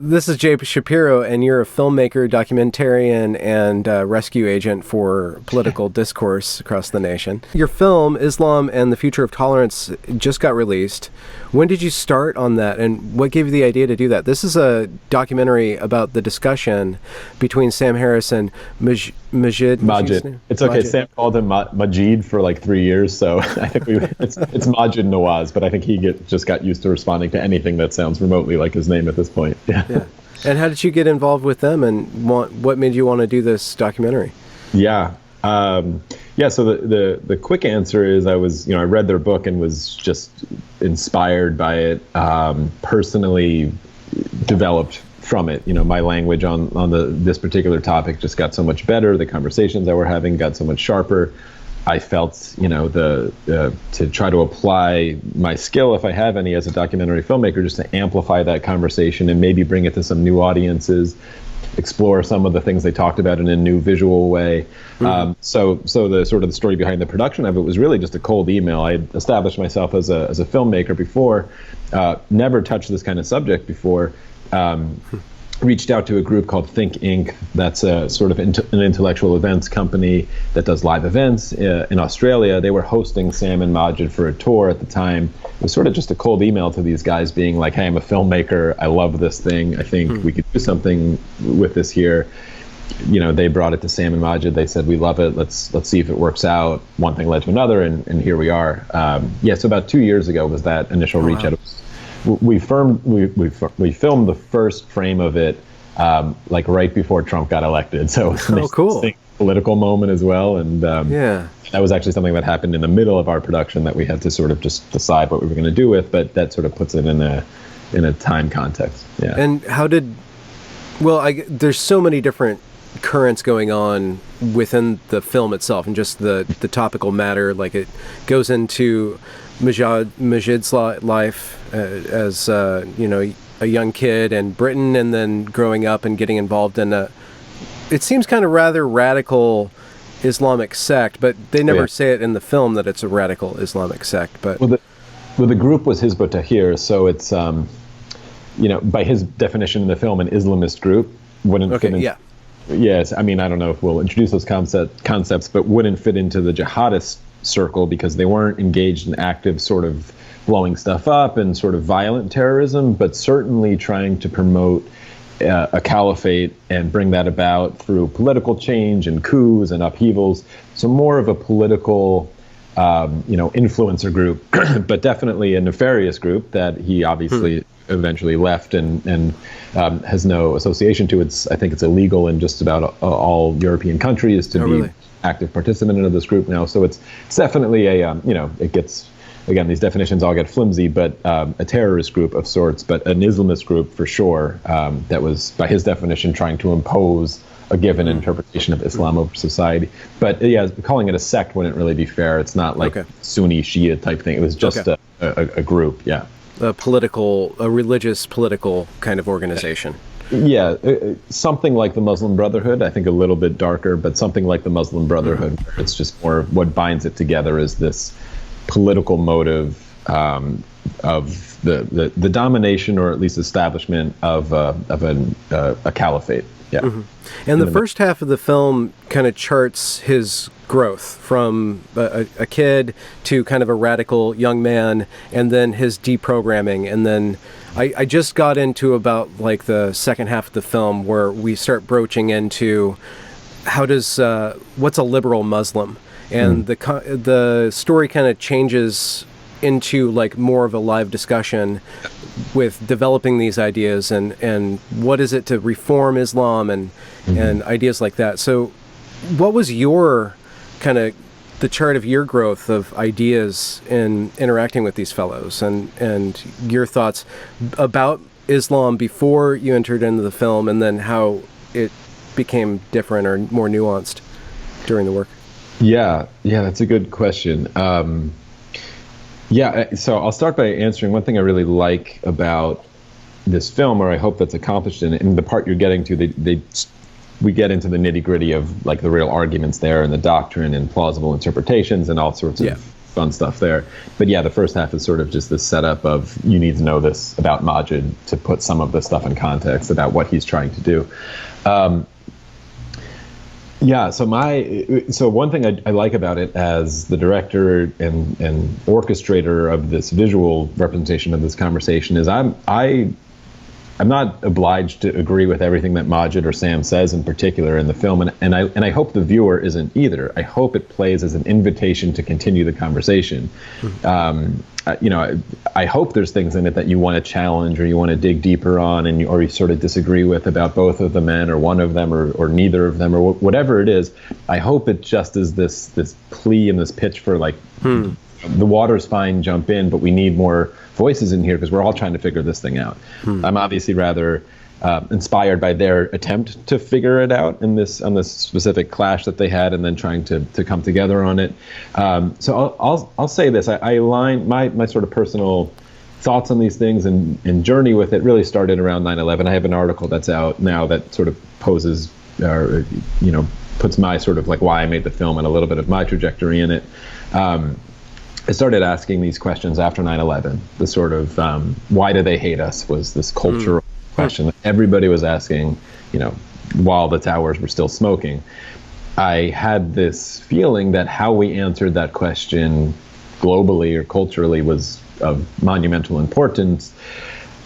This is Jay Shapiro, and you're a filmmaker, documentarian, and rescue agent for political discourse across the nation. Your film, Islam and the Future of Tolerance, just got released. When did you start on that, and what gave you the idea to do that? This is a documentary about the discussion between Sam Harris and Maajid. It's okay. Maajid. Sam called him Maajid for like 3 years, so I think it's Maajid Nawaz, but I think he just got used to responding to anything that sounds remotely like his name at this point. Yeah. And how did you get involved with them, and what made you want to do this documentary? So the quick answer is I read their book and was just inspired by it, personally developed from it. My language on this particular topic just got so much better. The conversations that we're having got so much sharper. I felt, to try to apply my skill, if I have any, as a documentary filmmaker, just to amplify that conversation and maybe bring it to some new audiences, explore some of the things they talked about in a new visual way. Mm-hmm. So the sort of the story behind the production of it was really just a cold email. I had established myself as a filmmaker before, never touched this kind of subject before. Reached out to a group called Think Inc. That's a sort of an intellectual events company that does live events in Australia. They were hosting Sam and Maajid for a tour at the time. It was sort of just a cold email to these guys being like, hey, I'm a filmmaker. I love this thing. I think we could do something with this here. They brought it to Sam and Maajid. They said, we love it. Let's see if it works out. One thing led to another, and here we are. So about 2 years ago was that initial reach out. We filmed the first frame of it like right before Trump got elected. So cool. Political moment as well. And that was actually something that happened in the middle of our production that we had to sort of just decide what we were going to do with. But that sort of puts it in a time context. Yeah. And there's so many different currents going on within the film itself, and just the topical matter. Like, it goes into Maajid's life as a young kid in Britain, and then growing up and getting involved in it seems kind of rather radical Islamic sect, but they never say it in the film that it's a radical Islamic sect. But the group was Hizb ut-Tahrir, so it's by his definition in the film, an Islamist group wouldn't fit in. Yeah. Yes, I mean, I don't know if we'll introduce those concepts, but wouldn't fit into the jihadist circle because they weren't engaged in active sort of blowing stuff up and sort of violent terrorism, but certainly trying to promote a caliphate and bring that about through political change and coups and upheavals. So more of a political, influencer group, but definitely a nefarious group that he obviously eventually left and has no association to. I think it's illegal in just about all European countries to be active participant of this group now. So it's definitely it gets, again, these definitions all get flimsy, but a terrorist group of sorts, but an Islamist group for sure, that was, by his definition, trying to impose a given interpretation of Islam over society. But calling it a sect wouldn't really be fair. It's not like Sunni Shia type thing. It was just a group, a religious political kind of organization. Yeah, something like the Muslim Brotherhood, I think a little bit darker, but something like the Muslim Brotherhood, where it's just more what binds it together is this political motive of the domination, or at least establishment of a caliphate. Yeah. Mm-hmm. And the first half of the film kind of charts his growth from a kid to kind of a radical young man, and then his deprogramming. And then I just got into about like the second half of the film where we start broaching into what's a liberal Muslim, and the story kind of changes into like more of a live discussion with developing these ideas and what is it to reform Islam and ideas like that. So what was your kind of the chart of your growth of ideas in interacting with these fellows, and your thoughts about Islam before you entered into the film, and then how it became different or more nuanced during the work? Yeah, that's a good question. So I'll start by answering one thing I really like about this film, or I hope that's accomplished in it. And the part you're getting to, we get into the nitty gritty of like the real arguments there and the doctrine and plausible interpretations and all sorts of fun stuff there. But yeah, the first half is sort of just this setup of you need to know this about Maajid to put some of the stuff in context about what he's trying to do. Yeah, so one thing I like about it as the director and orchestrator of this visual representation of this conversation is I'm not obliged to agree with everything that Maajid or Sam says in particular in the film, and I hope the viewer isn't either. I hope it plays as an invitation to continue the conversation. I hope there's things in it that you want to challenge or you want to dig deeper on, or you sort of disagree with about both of the men or one of them or neither of them or whatever it is. I hope it just is this plea and this pitch for like, the water's fine, jump in, but we need more voices in here because we're all trying to figure this thing out. I'm obviously rather inspired by their attempt to figure it out on this specific clash that they had, and then trying to come together on it. So I'll say this: I align my sort of personal thoughts on these things and journey with it really started around 9/11. I have an article that's out now that sort of poses, or puts my sort of like why I made the film and a little bit of my trajectory in it. I started asking these questions after 9/11. The sort of why do they hate us was this cultural question that everybody was asking, while the towers were still smoking. I had this feeling that how we answered that question globally or culturally was of monumental importance.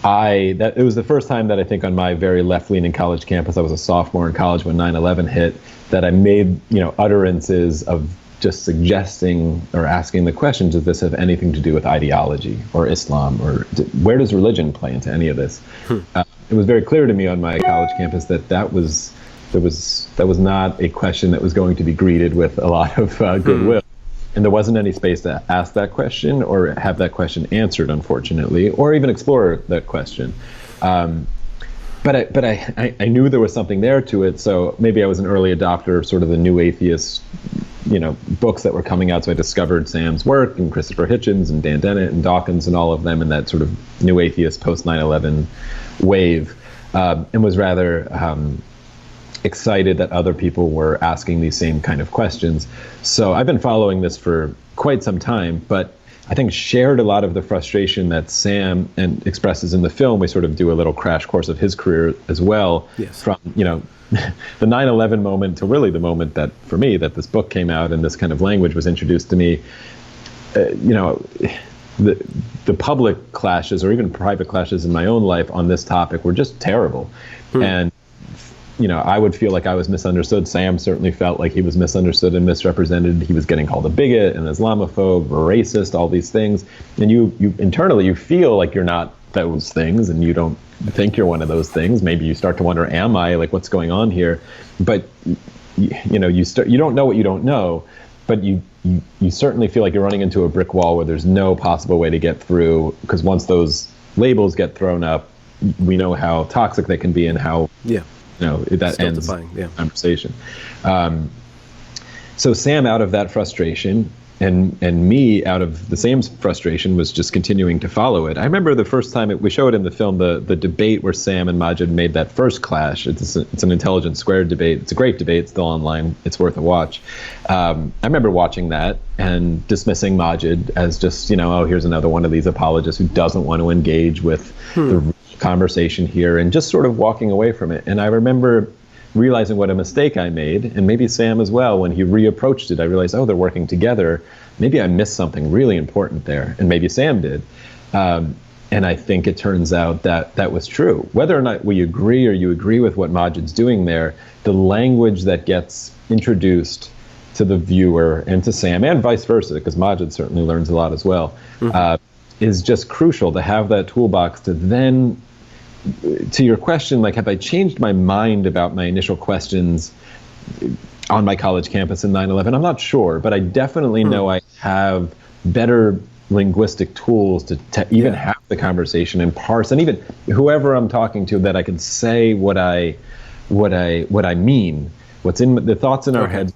It was the first time that I think on my very left-leaning college campus, I was a sophomore in college when 9/11 hit, that I made utterances of just suggesting or asking the question, does this have anything to do with ideology or Islam, or where does religion play into any of this? It was very clear to me on my college campus that was not a question that was going to be greeted with a lot of goodwill. And there wasn't any space to ask that question or have that question answered, unfortunately, or even explore that question. But I knew there was something there to it, so maybe I was an early adopter of sort of the new atheist books that were coming out. So I discovered Sam's work and Christopher Hitchens and Dan Dennett and Dawkins and all of them in that sort of new atheist post 9/11 wave, and was rather excited that other people were asking these same kind of questions. So I've been following this for quite some time, but I think shared a lot of the frustration that Sam expresses in the film. We sort of do a little crash course of his career as well. Yes. From the 9/11 moment to really the moment that, for me, that this book came out and this kind of language was introduced to me. The public clashes or even private clashes in my own life on this topic were just terrible. And I would feel like I was misunderstood. Sam certainly felt like he was misunderstood and misrepresented. He was getting called a bigot, an Islamophobe, a racist, all these things. And you internally, you feel like you're not those things, and you don't think you're one of those things. Maybe you start to wonder, am I? Like, what's going on here? But you don't know what you don't know, but you certainly feel like you're running into a brick wall where there's no possible way to get through, because once those labels get thrown up, we know how toxic they can be and how that ends the conversation. So Sam, out of that frustration, and me, out of the same frustration, was just continuing to follow it. I remember the first time we show it in the film, the debate where Sam and Maajid made that first clash. It's an Intelligence Squared debate. It's a great debate. It's still online. It's worth a watch. I remember watching that and dismissing Maajid as just, here's another one of these apologists who doesn't want to engage with the conversation here, and just sort of walking away from it. And I remember realizing what a mistake I made, and maybe Sam as well, when he reapproached it. I realized, they're working together. Maybe I missed something really important there, and maybe Sam did. And I think it turns out that was true. Whether or not we agree or you agree with what Maajid's doing there, the language that gets introduced to the viewer and to Sam, and vice versa, because Maajid certainly learns a lot as well, is just crucial to have that toolbox to then, to your question, like, have I changed my mind about my initial questions on my college campus in 9/11? I'm not sure, but I definitely know I have better linguistic tools to even have the conversation and parse, and even whoever I'm talking to, that I can say what I mean, what's in the thoughts in our heads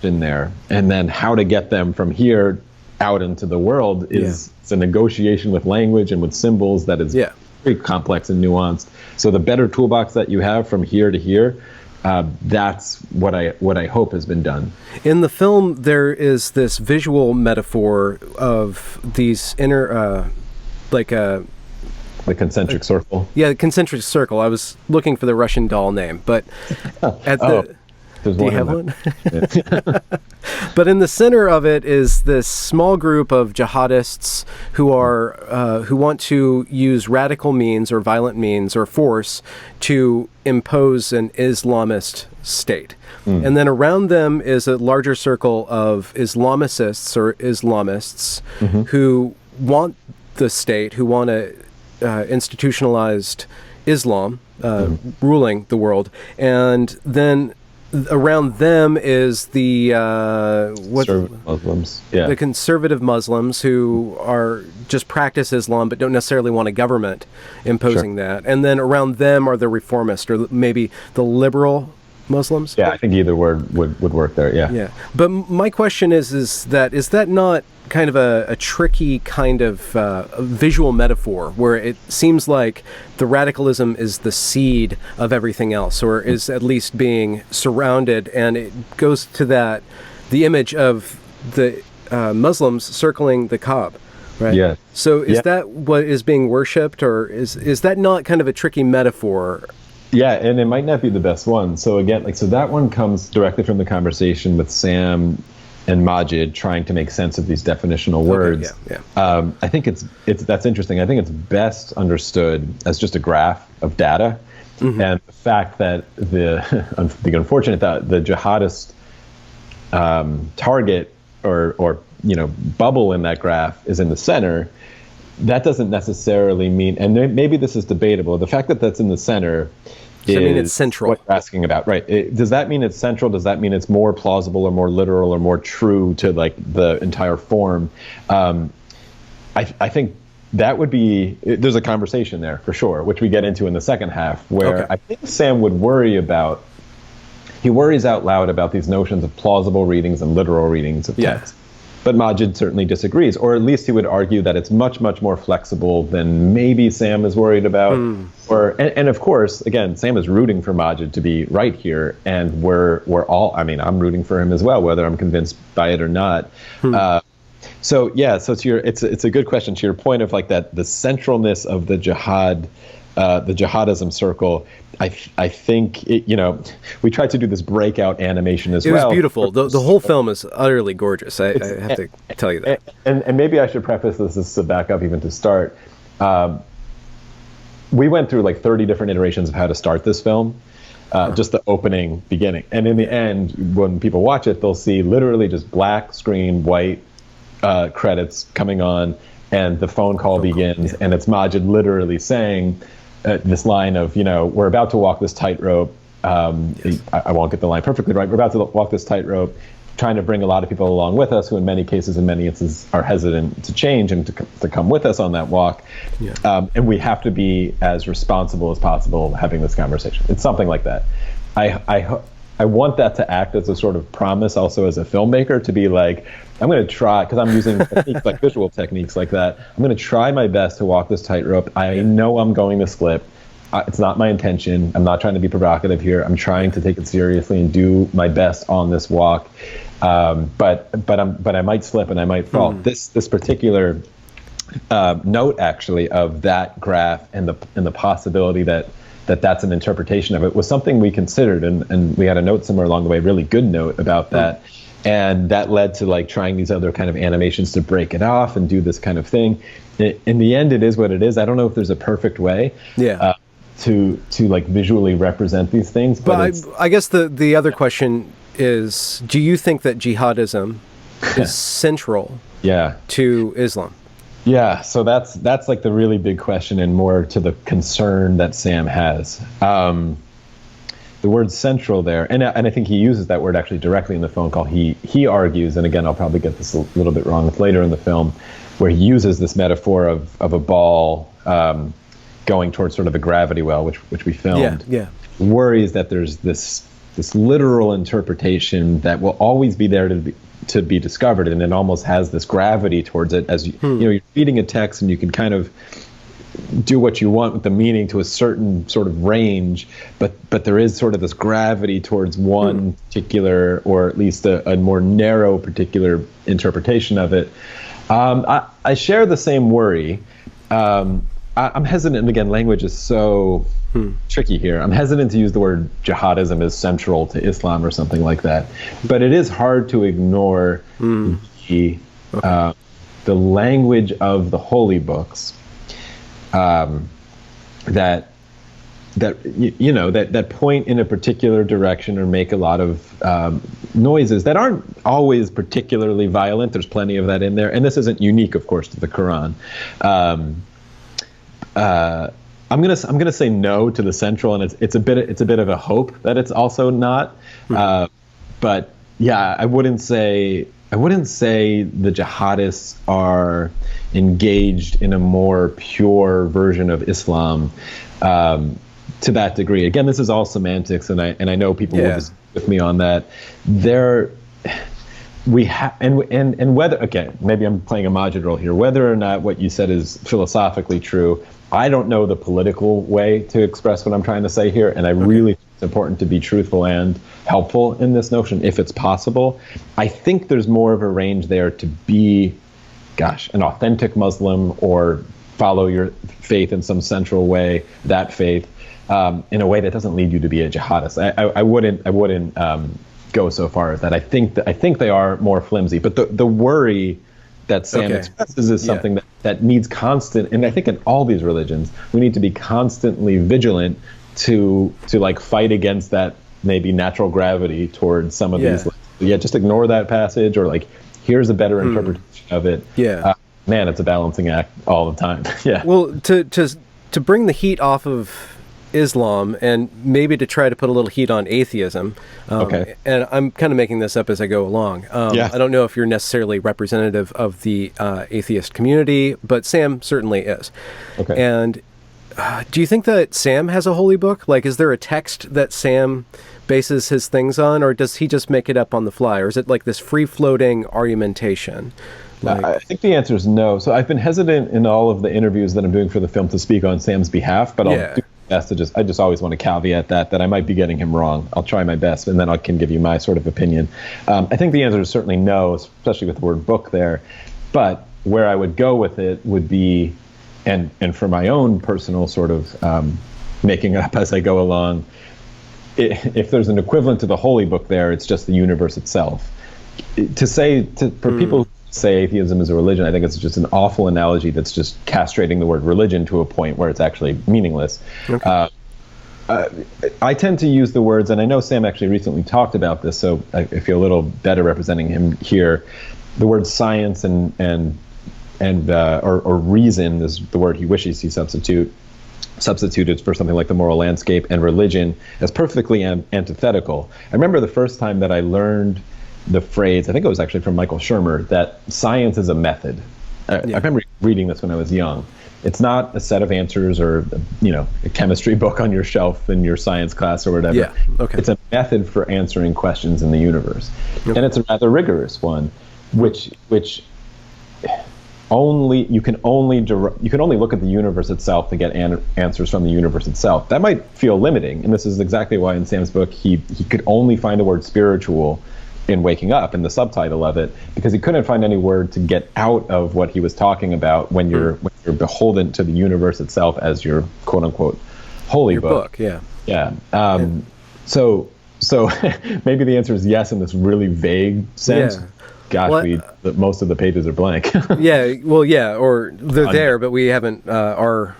in there, and then how to get them from here out into the world is it's a negotiation with language and with symbols that is very complex and nuanced. So the better toolbox that you have from here to here, that's what I hope has been done. In the film, there is this visual metaphor of these inner, the concentric circle. Yeah, the concentric circle. I was looking for the Russian doll name, but at the... There's Do one you have one? But in the center of it is this small group of jihadists who are who want to use radical means or violent means or force to impose an Islamist state. And then around them is a larger circle of Islamicists or Islamists who want the state, who want a institutionalized Islam ruling the world. And then around them is the conservative Muslims. Yeah. The conservative Muslims who are just practice Islam but don't necessarily want a government imposing that. And then around them are the reformist or maybe the liberal Muslims. Yeah, I think either word would work there. Yeah. Yeah. But my question is that not kind of a tricky kind of visual metaphor where it seems like the radicalism is the seed of everything else, or is at least being surrounded, and it goes to the image of the Muslims circling the Kaaba, right? Yeah. So is that what is being worshipped, or is that not kind of a tricky metaphor? Yeah, and it might not be the best one. So again, so that one comes directly from the conversation with Sam and Maajid trying to make sense of these definitional words. Okay, yeah. I think that's interesting. I think it's best understood as just a graph of data, and the fact that the unfortunate that the jihadist target or bubble in that graph is in the center. That doesn't necessarily mean, and maybe this is debatable. The fact that that's in the center. Does that mean it's central? What you're asking about, right? Does that mean it's central? Does that mean it's more plausible or more literal or more true to like the entire form? I think that would be. There's a conversation there for sure, which we get into in the second half, where I think Sam would worry about. He worries out loud about these notions of plausible readings and literal readings of text. But Maajid certainly disagrees, or at least he would argue that it's much, much more flexible than maybe Sam is worried about. And of course, again, Sam is rooting for Maajid to be right here, and we're all. I mean, I'm rooting for him as well, whether I'm convinced by it or not. So it's a good question. To your point of like that, the centralness of the jihad, the jihadism circle. I think we tried to do this breakout animation as well. It was beautiful. The whole film is utterly gorgeous. I have to tell you that. And maybe I should preface this to back up even to start. We went through like 30 different iterations of how to start this film, just the opening, beginning. And in the end, when people watch it, they'll see literally just black screen, white credits coming on, and the phone call begins, and it's Maajid literally saying, this line of, we're about to walk this tightrope. I won't get the line perfectly right. We're about to walk this tightrope, trying to bring a lot of people along with us who in many instances are hesitant to change and to come with us on that walk. And we have to be as responsible as possible having this conversation. It's something like that. I want that to act as a sort of promise also as a filmmaker to be like, I'm going to try, because I'm using techniques like visual techniques like that. I'm going to try my best to walk this tightrope. I know I'm going to slip. It's not my intention. I'm not trying to be provocative here. I'm trying to take it seriously and do my best on this walk. But I might slip and I might fall. This particular note actually of that graph and the possibility that's an interpretation of it was something we considered, and we had a note somewhere along the way, really good note about that. And that led to like trying these other kind of animations to break it off and do this kind of thing. In the end, it is what it is. I don't know if there's a perfect way to like visually represent these things. But I guess the other question is, do you think that jihadism is central to Islam? Yeah, so that's like the really big question, and more to the concern that Sam has. The word central there, and I think he uses that word actually directly in the phone call. He argues, and again, I'll probably get this a little bit wrong later in the film, where he uses this metaphor of a ball going towards sort of a gravity well, which we filmed. Worries that there's this literal interpretation that will always be there to be discovered, and it almost has this gravity towards it as you're reading a text, and you can kind of do what you want with the meaning to a certain sort of range, but there is sort of this gravity towards one particular, or at least a more narrow particular interpretation of it. I share the same worry. I'm hesitant, again, language is so tricky here. I'm hesitant to use the word jihadism as central to Islam or something like that. But it is hard to ignore the language of the holy books that point in a particular direction or make a lot of noises that aren't always particularly violent. There's plenty of that in there, and this isn't unique, of course, to the Quran. I'm gonna say no to the central, and it's a bit of a hope that it's also not. But yeah, I wouldn't say the jihadists are engaged in a more pure version of Islam to that degree. Again, this is all semantics, and I know people will disagree with me on that. And whether, okay, maybe I'm playing a Maajid role here, whether or not what you said is philosophically true, I don't know the political way to express what I'm trying to say here, and I really think it's important to be truthful and helpful in this notion, if it's possible. I think there's more of a range there to be, an authentic Muslim or follow your faith in some central way, that faith, in a way that doesn't lead you to be a jihadist. I wouldn't go so far as that. I think they are more flimsy, but the worry that Sam expresses is something that needs constant, and I think in all these religions, we need to be constantly vigilant to like fight against that maybe natural gravity towards some of these. Just ignore that passage, or like, here's a better interpretation of it. Man, it's a balancing act all the time. Well, to bring the heat off of Islam and maybe to try to put a little heat on atheism. And I'm kind of making this up as I go along. I don't know if you're necessarily representative of the atheist community, but Sam certainly is. And do you think that Sam has a holy book? Like, is there a text that Sam bases his things on, or does he just make it up on the fly? Or is it like this free-floating argumentation? I think the answer is no. So I've been hesitant in all of the interviews that I'm doing for the film to speak on Sam's behalf, but I'll do my best to I just always want to caveat that I might be getting him wrong. I'll try my best, and then I can give you my sort of opinion. I think the answer is certainly no, especially with the word book there. But where I would go with it would be, and for my own personal sort of making up as I go along, if there's an equivalent to the holy book there, it's just the universe itself. For people who say atheism is a religion, I think it's just an awful analogy that's just castrating the word religion to a point where it's actually meaningless. I tend to use the words, and I know Sam actually recently talked about this, so I feel a little better representing him here. The word science or reason is the word he wishes he substituted for something like the moral landscape, and religion as perfectly antithetical. I remember the first time that I learned the phrase, I think it was actually from Michael Shermer, that science is a method. I remember reading this when I was young. It's not a set of answers or, a chemistry book on your shelf in your science class or whatever. It's a method for answering questions in the universe. And it's a rather rigorous one, which you can only look at the universe itself to get answers from the universe itself. That might feel limiting, and this is exactly why in Sam's book he could only find the word spiritual in Waking Up, in the subtitle of it, because he couldn't find any word to get out of what he was talking about when you're beholden to the universe itself as your quote unquote holy book. So maybe the answer is yes in this really vague sense. Most of the pages are blank. Or they're there, but we haven't. Our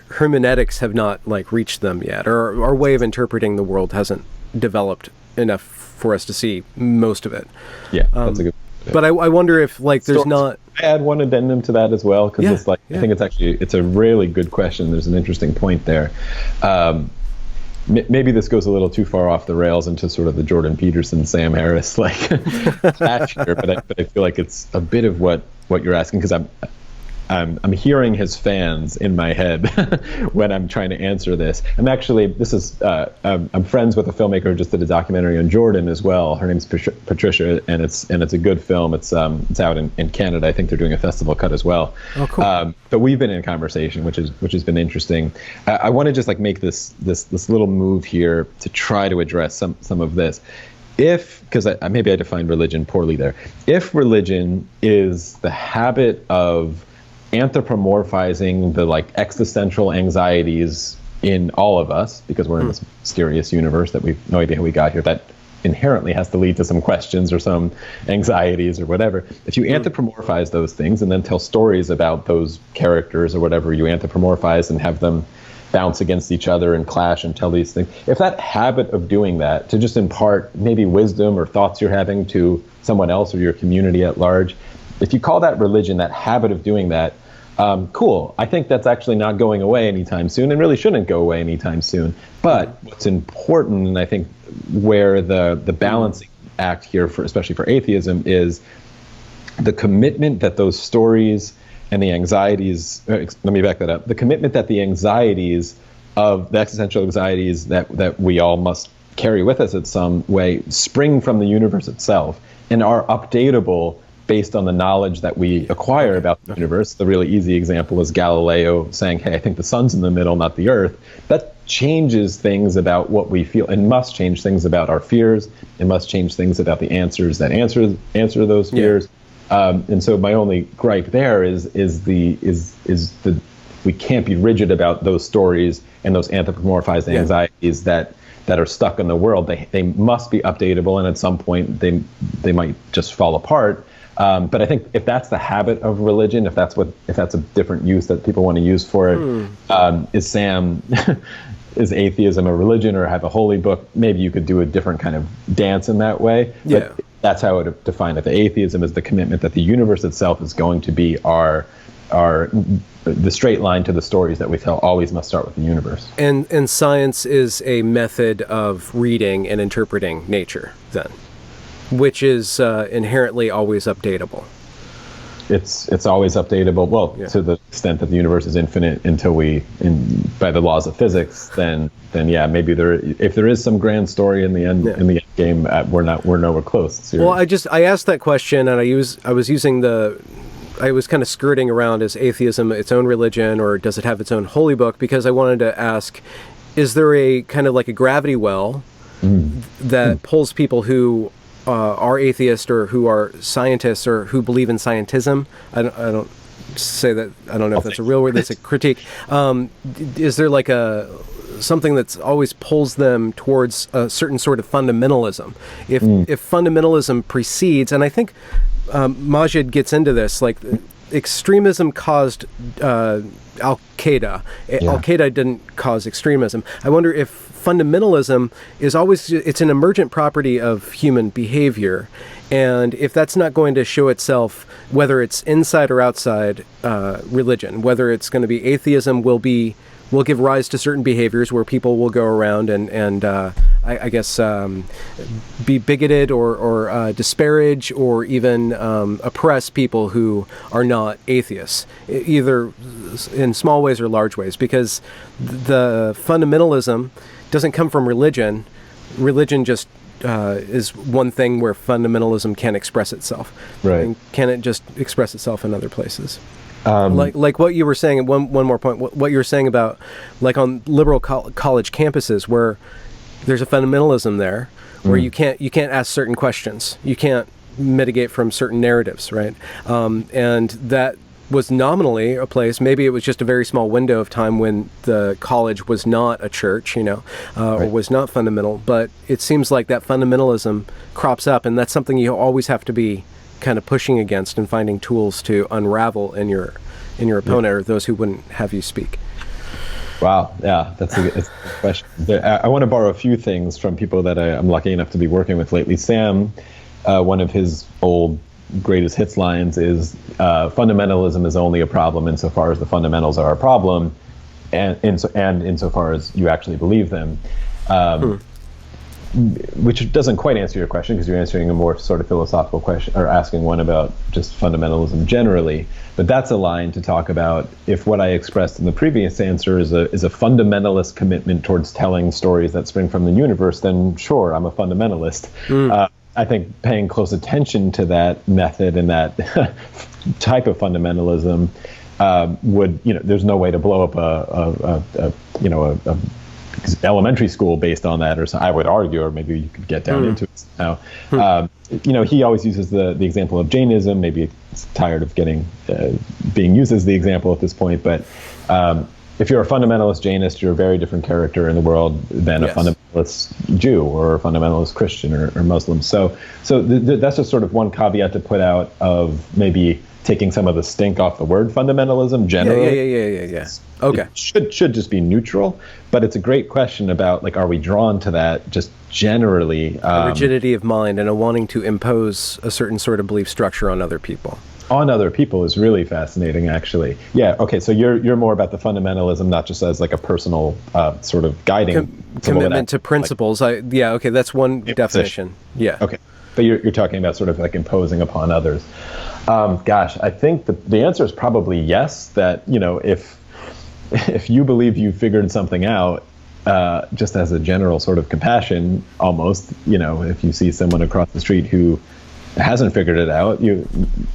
hermeneutics have not reached them yet, or our way of interpreting the world hasn't developed enough for us to see most of it. That's a good. But I wonder if there's not. I add one addendum to that as well, because I think it's a really good question. There's an interesting point there. Maybe this goes a little too far off the rails into sort of the Jordan Peterson, Sam Harris patch here, but I feel like it's a bit of what you're asking, because I'm hearing his fans in my head when I'm trying to answer this. I'm friends with a filmmaker who just did a documentary on Jordan as well. Her name's Patricia, and it's a good film. It's out in Canada. I think they're doing a festival cut as well. Oh, cool. But we've been in conversation, which has been interesting. I want to just like make this little move here to try to address some of this. Because maybe I defined religion poorly there. If religion is the habit of anthropomorphizing the like existential anxieties in all of us, because we're in this mysterious universe that we've no idea how we got here, that inherently has to lead to some questions or some anxieties or whatever. If you anthropomorphize those things and then tell stories about those characters or whatever you anthropomorphize and have them bounce against each other and clash and tell these things, if that habit of doing that to just impart maybe wisdom or thoughts you're having to someone else or your community at large, if you call that religion, that habit of doing that, cool. I think that's actually not going away anytime soon and really shouldn't go away anytime soon. But what's important, and I think where the balancing act here, especially for atheism, is the commitment that those stories and the anxieties, let me back that up, the commitment that the anxieties of the existential anxieties that we all must carry with us in some way spring from the universe itself and are updatable based on the knowledge that we acquire about the universe. The really easy example is Galileo saying, hey, I think the sun's in the middle, not the earth. That changes things about what we feel and must change things about our fears. It must change things about the answers that answer those fears. And so my only gripe there is we can't be rigid about those stories and those anthropomorphized anxieties that are stuck in the world. They must be updatable, and at some point they might just fall apart. But I think if that's the habit of religion, if that's a different use that people want to use for it, is atheism a religion or have a holy book? Maybe you could do a different kind of dance in that way. But that's how I would define it. The atheism is the commitment that the universe itself is going to be the straight line to the stories that we tell always must start with the universe. And science is a method of reading and interpreting nature, then, which is inherently always updatable. It's always updatable. To the extent that the universe is infinite until by the laws of physics, then maybe if there is some grand story in the end in the end game, we're nowhere close. Seriously. Well, I asked that question, and I was kind of skirting around, is atheism its own religion or does it have its own holy book? Because I wanted to ask, is there a kind of like a gravity well that pulls people who are atheists or who are scientists or who believe in scientism? I don't say that. I don't know if that's a real word. That's a critique. Is there like something that's always pulls them towards a certain sort of fundamentalism? If fundamentalism precedes, and I think Maajid gets into this, like extremism caused Al-Qaeda. Al-Qaeda didn't cause extremism. I wonder if fundamentalism is it's an emergent property of human behavior, and if that's not going to show itself, whether it's inside or outside religion, whether it's going to be atheism will give rise to certain behaviors where people will go around and I guess be bigoted or disparage or even oppress people who are not atheists, either in small ways or large ways, because the fundamentalism doesn't come from religion. Religion just is one thing where fundamentalism can express itself. Right. And can it just express itself in other places? Like what you were saying, one more point, what you were saying about like on liberal college campuses where there's a fundamentalism there where you can't ask certain questions. You can't mitigate from certain narratives, right? And that was nominally a place, maybe it was just a very small window of time when the college was not a church, or was not fundamental, but it seems like that fundamentalism crops up, and that's something you always have to be kind of pushing against and finding tools to unravel in your opponent or those who wouldn't have you speak. Wow, yeah, that's a good question. I want to borrow a few things from people that I'm lucky enough to be working with lately. Sam, one of his old greatest hits lines is fundamentalism is only a problem insofar as the fundamentals are a problem, and insofar as you actually believe them. which doesn't quite answer your question, because you're answering a more sort of philosophical question, or asking one about just fundamentalism generally. But that's a line to talk about if what I expressed in the previous answer is a fundamentalist commitment towards telling stories that spring from the universe, then sure, I'm a fundamentalist. I think paying close attention to that method and that type of fundamentalism would, there's no way to blow up a elementary school based on that, or so I would argue, or maybe you could get down into it now. He always uses the example of Jainism. Maybe it's tired of being used as the example at this point, but if you're a fundamentalist Jainist, you're a very different character in the world than a fundamentalist Jew or a fundamentalist Christian or Muslim. So that's just sort of one caveat to put out of maybe taking some of the stink off the word fundamentalism generally. Yeah. Okay. It should just be neutral, but it's a great question about, like, are we drawn to that just generally? A rigidity of mind and a wanting to impose a certain sort of belief structure on other people. On other people is really fascinating, actually. Yeah. Okay. So you're more about the fundamentalism, not just as like a personal sort of guiding commitment to principles. Okay. That's one definition. Yeah. Okay. But you're talking about sort of like imposing upon others. Gosh, I think the answer is probably yes. That if you believe you figured something out, just as a general sort of compassion, almost, if you see someone across the street who hasn't figured it out,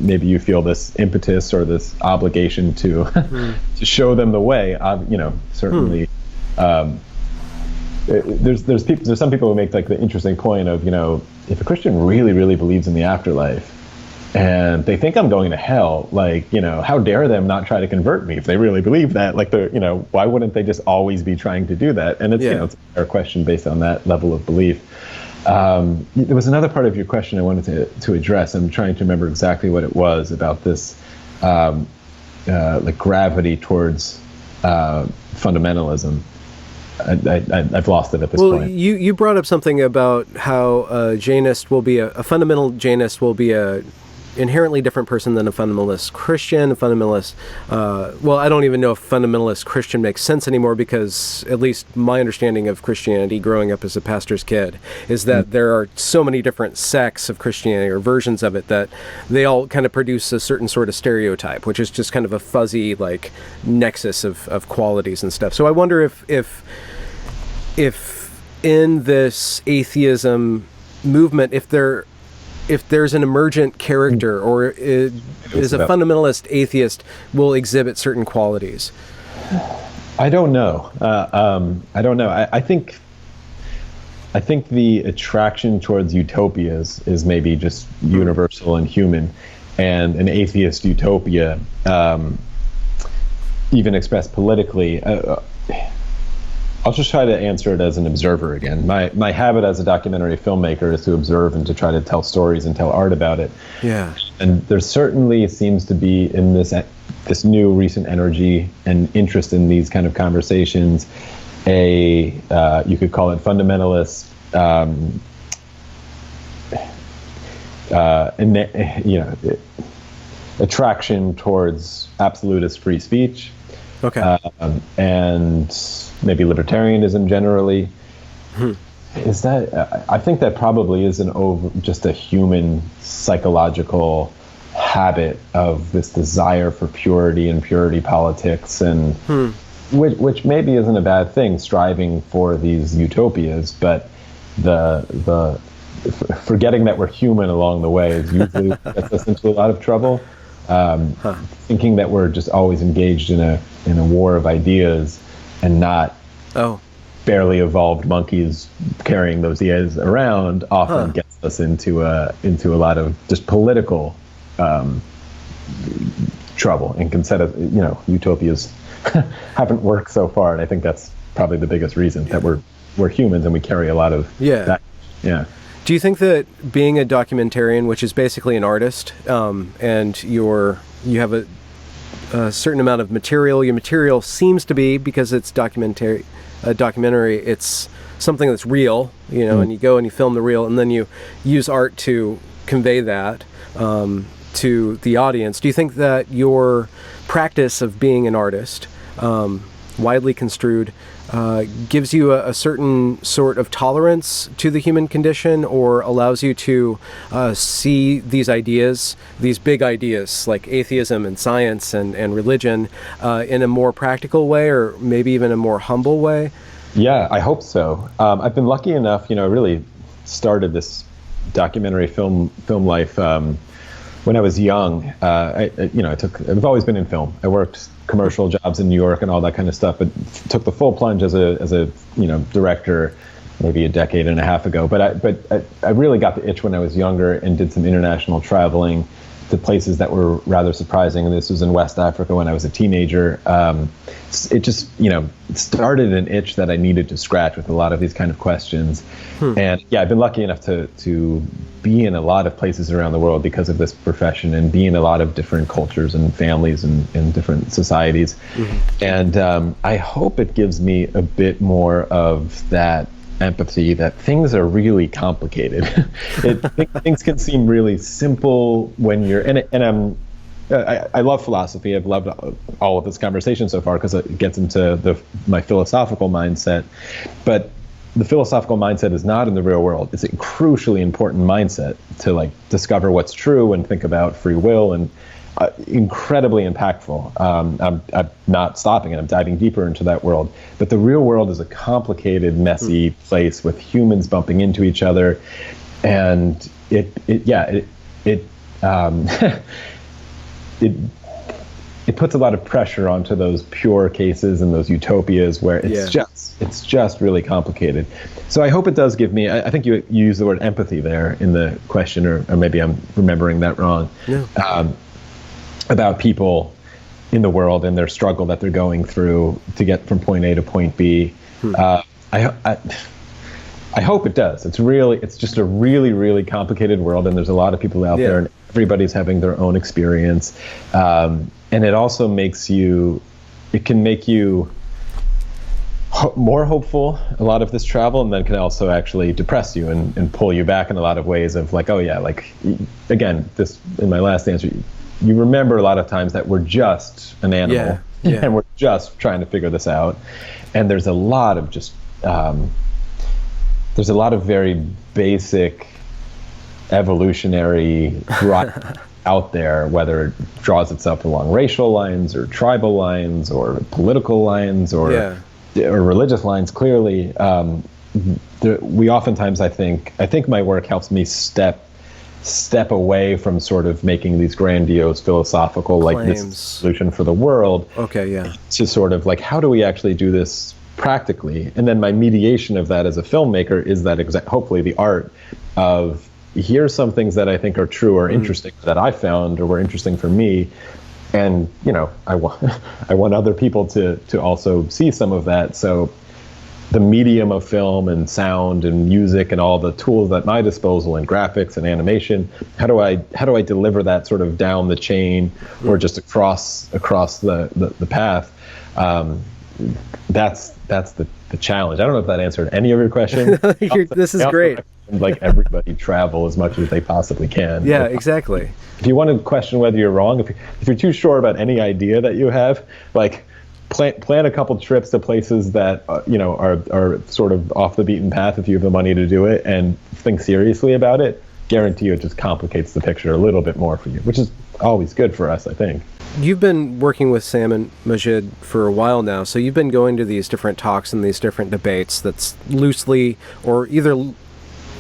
maybe you feel this impetus or this obligation to to show them the way. Certainly. There's some people who make like the interesting point of, if a Christian really, really believes in the afterlife and they think I'm going to hell, like, how dare them not try to convert me if they really believe that? Like, why wouldn't they just always be trying to do that? And it's, it's a fair question based on that level of belief. There was another part of your question I wanted to address. I'm trying to remember exactly what it was about this, like gravity towards fundamentalism. I've lost it at this point. Well, you brought up something about how a Jainist will be a fundamental Jainist will be a inherently different person than a fundamentalist Christian. A fundamentalist, I don't even know if fundamentalist Christian makes sense anymore, because at least my understanding of Christianity growing up as a pastor's kid is that there are so many different sects of Christianity or versions of it that they all kind of produce a certain sort of stereotype, which is just kind of a fuzzy like nexus of qualities and stuff. So I wonder if in this atheism movement, if there's an emergent character, or is a fundamentalist atheist will exhibit certain qualities. I don't know. I don't know. I think the attraction towards utopias is maybe just universal and human, and an atheist utopia, even expressed politically. I'll just try to answer it as an observer again. My habit as a documentary filmmaker is to observe and to try to tell stories and tell art about it. Yeah. And there certainly seems to be in this new recent energy and interest in these kind of conversations, you could call it fundamentalist, attraction towards absolutist free speech. Okay. And maybe libertarianism generally. Is that? I think that probably is just a human psychological habit of this desire for purity and purity politics, and which maybe isn't a bad thing, striving for these utopias, but the forgetting that we're human along the way is usually gets us into a lot of trouble. Thinking that we're just always engaged in a war of ideas and not barely evolved monkeys carrying those ideas around often gets us into a lot of just political trouble, and can set us, utopias haven't worked so far, and I think that's probably the biggest reason, that we're humans and we carry a lot of that. Yeah. Do you think that being a documentarian, which is basically an artist, and you have a certain amount of material, your material seems to be, because it's documentary, it's something that's real, and you go and you film the real, and then you use art to convey that to the audience. Do you think that your practice of being an artist, widely construed, gives you a certain sort of tolerance to the human condition, or allows you to see these ideas, these big ideas like atheism and science and religion in a more practical way, or maybe even a more humble way? Yeah, I hope so. I've been lucky enough, really started this documentary film life when I was young. I've always been in film. I worked commercial jobs in New York and all that kind of stuff, but took the full plunge as a director maybe a decade and a half ago. But I really got the itch when I was younger and did some international traveling to places that were rather surprising. And this was in West Africa when I was a teenager. It just, started an itch that I needed to scratch with a lot of these kind of questions. And yeah, I've been lucky enough to be in a lot of places around the world because of this profession, and be in a lot of different cultures and families and different societies. And I hope it gives me a bit more of that empathy that things are really complicated. Things can seem really simple when you're in it. And I love philosophy. I've loved all of this conversation so far because it gets into my philosophical mindset. But the philosophical mindset is not in the real world. It's a crucially important mindset to discover what's true and think about free will, and incredibly impactful. I'm not stopping it. I'm diving deeper into that world. But the real world is a complicated, messy place with humans bumping into each other, and it puts a lot of pressure onto those pure cases and those utopias where it's just really complicated. So I hope it does give me, I think you used the word empathy there in the question, or maybe I'm remembering that wrong. About people in the world and their struggle that they're going through to get from point A to point B. I hope it does. It's just a really, really complicated world, and there's a lot of people out there, and everybody's having their own experience. And it also can make you more hopeful, a lot of this travel, and then can also actually depress you and pull you back in a lot of ways of again, this in my last answer, you remember a lot of times that we're just an animal and we're just trying to figure this out. And there's a lot of very basic evolutionary out there, whether it draws itself along racial lines or tribal lines or political lines or religious lines. Clearly, we oftentimes, I think my work helps me step away from sort of making these grandiose philosophical claims, like this solution for the world. To sort of how do we actually do this practically? And then my mediation of that as a filmmaker is that hopefully the art of, here's some things that I think are true or interesting that I found or were interesting for me. And, I want other people to also see some of that. So the medium of film and sound and music and all the tools at my disposal and graphics and animation, how do I deliver that sort of down the chain or just across the path? That's the challenge. I don't know if that answered any of your question. This is great. Everybody travel as much as they possibly can. Yeah, exactly. If you want to question whether you're wrong, if you're too sure about any idea that you have, plan a couple trips to places that are sort of off the beaten path if you have the money to do it, and think seriously about it. Guarantee you it just complicates the picture a little bit more for you, which is always good for us, I think. You've been working with Sam and Maajid for a while now, so you've been going to these different talks and these different debates that's loosely, or either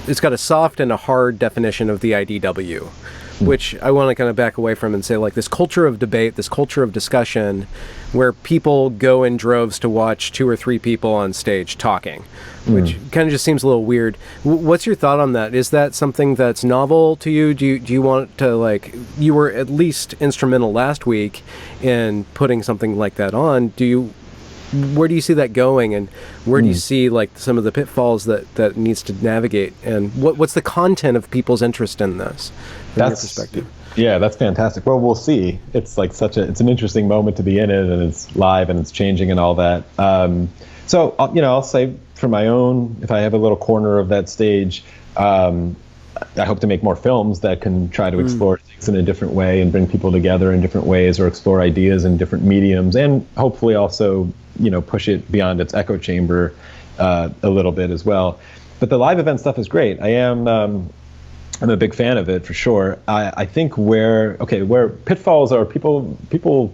it's got a soft and a hard definition of the IDW, which I want to kind of back away from and say, this culture of debate, this culture of discussion, where people go in droves to watch 2 or 3 people on stage talking, which kind of just seems a little weird. What's your thought on that? Is that something that's novel to you? Do you want to, you were at least instrumental last week in putting something like that on. Where do you see that going, and where do you see some of the pitfalls that it needs to navigate, and what's the content of people's interest in this from your perspective? Yeah, that's fantastic. Well, we'll see. It's it's an interesting moment to be in it, and it's live and it's changing and all that. So I'll say for my own, if I have a little corner of that stage, I hope to make more films that can try to explore things in a different way and bring people together in different ways, or explore ideas in different mediums, and hopefully also, push it beyond its echo chamber a little bit as well. But the live event stuff is great. I'm a big fan of it for sure. I think where pitfalls are, people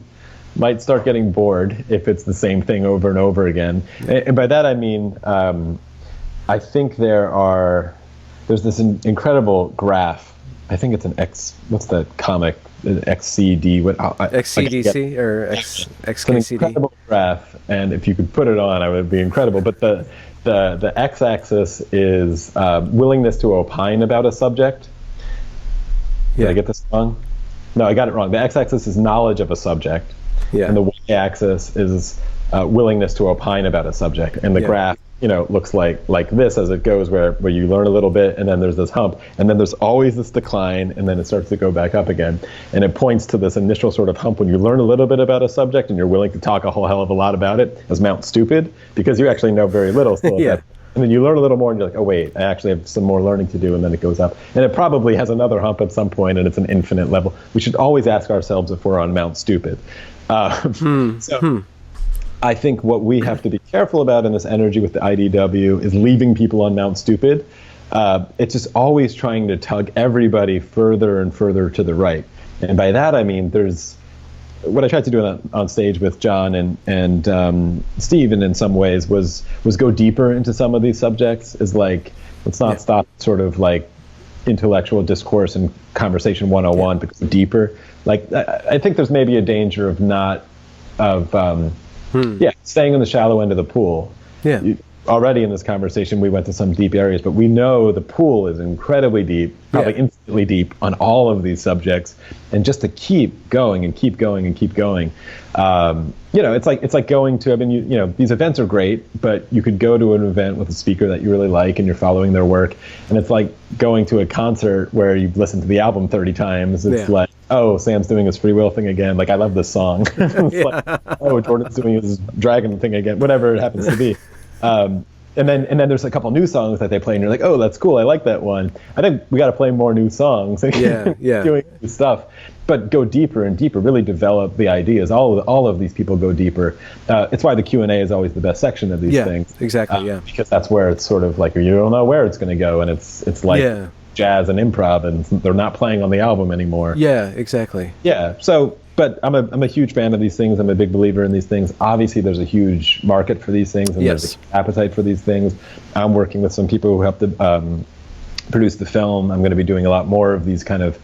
might start getting bored if it's the same thing over and over again. And by that I mean, I think there's this incredible graph. I think it's what's that comic? XCD, XCDC or XKCD? It's an incredible graph, and if you could put it on, I would be incredible. But the x-axis is willingness to opine about a subject. Did I get this wrong? No, I got it wrong. The x-axis is knowledge of a subject, and the y-axis is willingness to opine about a subject. And the graph, looks like this as it goes, where you learn a little bit, and then there's this hump, and then there's always this decline, and then it starts to go back up again. And it points to this initial sort of hump when you learn a little bit about a subject and you're willing to talk a whole hell of a lot about it, as Mount Stupid, because you actually know very little still. And then you learn a little more, and you're like, oh wait, I actually have some more learning to do, and then it goes up. And it probably has another hump at some point, and it's an infinite level. We should always ask ourselves if we're on Mount Stupid. I think what we have to be careful about in this energy with the IDW is leaving people on Mount Stupid. It's just always trying to tug everybody further and further to the right. And by that I mean, there's what I tried to do on stage with John and Steve, and in some ways was go deeper into some of these subjects. Is like, let's not stop sort of like intellectual discourse and conversation 101, but go deeper. Like, I think there's maybe a danger of staying in the shallow end of the pool. Already in this conversation, we went to some deep areas, but we know the pool is incredibly deep, probably infinitely deep on all of these subjects. And just to keep going and keep going and keep going, it's like going to, these events are great, but you could go to an event with a speaker that you really like and you're following their work. And it's like going to a concert where you've listened to the album 30 times. It's like, oh, Sam's doing his free will thing again. Like, I love this song. It's like, oh, Jordan's doing his dragon thing again, whatever it happens to be. And then there's a couple new songs that they play, and you're like, oh, that's cool. I like that one. I think we got to play more new songs. And doing new stuff, but go deeper and deeper. Really develop the ideas. All of these people go deeper. It's why the Q&A is always the best section of these things. Exactly. Because that's where it's sort of like, you don't know where it's going to go, and it's like jazz and improv, and they're not playing on the album anymore. Yeah, exactly. Yeah. So. But I'm a huge fan of these things. I'm a big believer in these things. Obviously, there's a huge market for these things, and there's an appetite for these things. I'm working with some people who helped to produce the film. I'm going to be doing a lot more of these kind of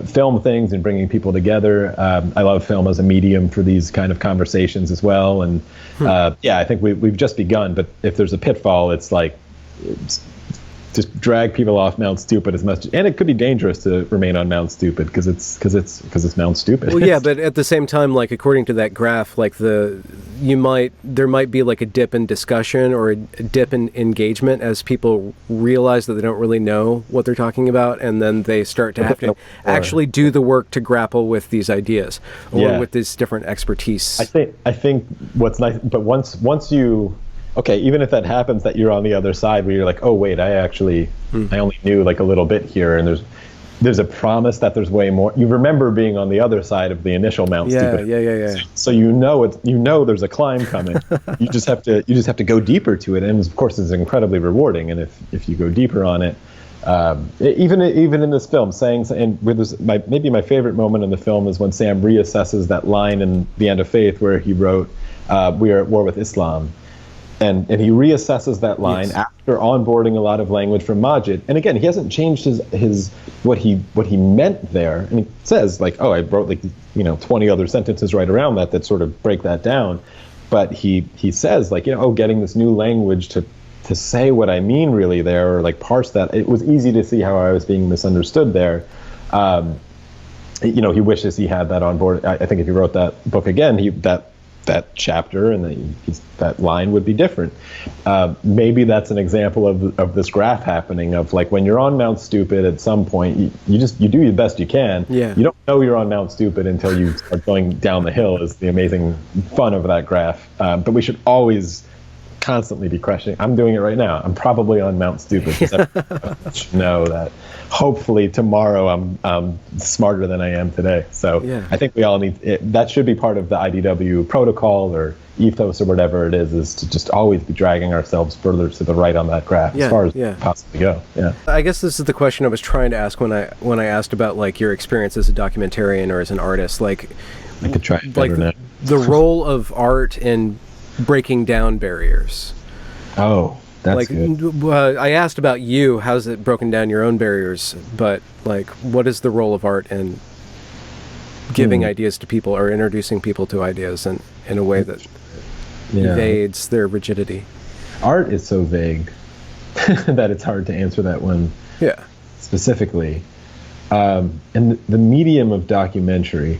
film things and bringing people together. I love film as a medium for these kind of conversations as well. And I think we've just begun. But if there's a pitfall, it's like, just drag people off Mount Stupid as much, and it could be dangerous to remain on Mount Stupid because it's Mount Stupid. Well, yeah, but at the same time, like according to that graph, like there might be like a dip in discussion or a dip in engagement as people realize that they don't really know what they're talking about, and then they start to have to actually do the work to grapple with these ideas or with this different expertise. I think what's nice, but once you. Okay, even if that happens, that you're on the other side where you're like, oh wait, I only knew like a little bit here, and there's a promise that there's way more. You remember being on the other side of the initial Mount Stupid. Yeah. So there's a climb coming. you just have to go deeper to it, and of course it's incredibly rewarding. And if you go deeper on it, even in this film, maybe my favorite moment in the film is when Sam reassesses that line in The End of Faith where he wrote, "We are at war with Islam." And he reassesses that line after onboarding a lot of language from Maajid. And again, he hasn't changed his what he meant there. And he says like, oh, I wrote 20 other sentences right around that sort of break that down. But he says like, getting this new language to say what I mean really there, or like parse that. It was easy to see how I was being misunderstood there. He wishes he had that on board. I think if he wrote that book again, that chapter and that line would be different. Maybe that's an example of this graph happening of like when you're on Mount Stupid at some point, you do the best you can. You don't know you're on Mount Stupid until you start going down the hill is the amazing fun of that graph. But we should always constantly be questioning. I'm doing it right now. I'm probably on Mount Stupid. I should know that hopefully tomorrow I'm smarter than I am today. So I think we all need it. That should be part of the IDW protocol or ethos or whatever it is to just always be dragging ourselves further to the right on that graph as far as we possibly go. Yeah. I guess this is the question I was trying to ask when I asked about like your experience as a documentarian or as an artist. Like, I could try it better now. The role of art in breaking down barriers. Oh, that's good. I asked about you. How's it broken down your own barriers? But like, what is the role of art in giving ideas to people or introducing people to ideas in a way that evades their rigidity? Art is so vague that it's hard to answer that one specifically. And the medium of documentary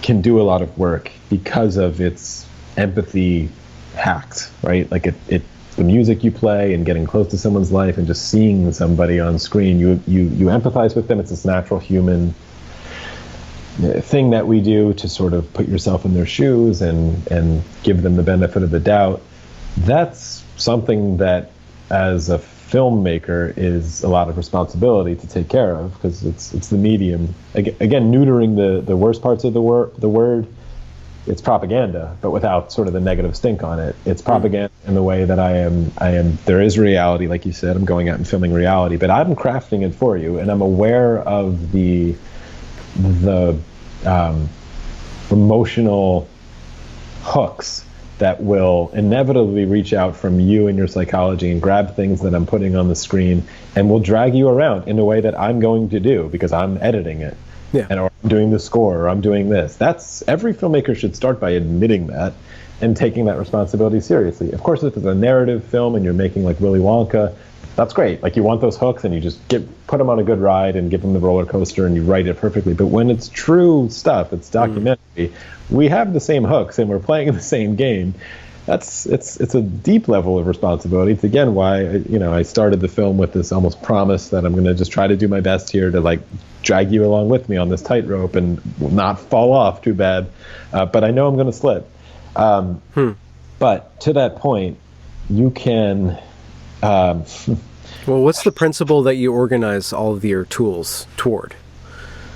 can do a lot of work because of its empathy hacks, right? Like the music you play and getting close to someone's life and just seeing somebody on screen, you empathize with them. It's this natural human thing that we do to sort of put yourself in their shoes and give them the benefit of the doubt. That's something that as a filmmaker is a lot of responsibility to take care of, because it's the medium. Again, neutering the worst parts of the word. It's propaganda, but without sort of the negative stink on it. It's propaganda in the way that I am. There is reality, like you said. I'm going out and filming reality, but I'm crafting it for you, and I'm aware of the emotional hooks that will inevitably reach out from you and your psychology and grab things that I'm putting on the screen and will drag you around in a way that I'm going to do because I'm editing it. And or I'm doing the score, or I'm doing this. That's every filmmaker should start by admitting that and taking that responsibility seriously. Of course, if it's a narrative film and you're making like Willy Wonka, that's great. Like you want those hooks and you just put them on a good ride and give them the roller coaster and you write it perfectly. But when it's true stuff, it's documentary, we have the same hooks and we're playing the same game. It's a deep level of responsibility. It's again why I started the film with this almost promise that I'm going to just try to do my best here to like drag you along with me on this tightrope and not fall off too bad. But I know I'm going to slip. But to that point, you can. Well, what's the principle that you organize all of your tools toward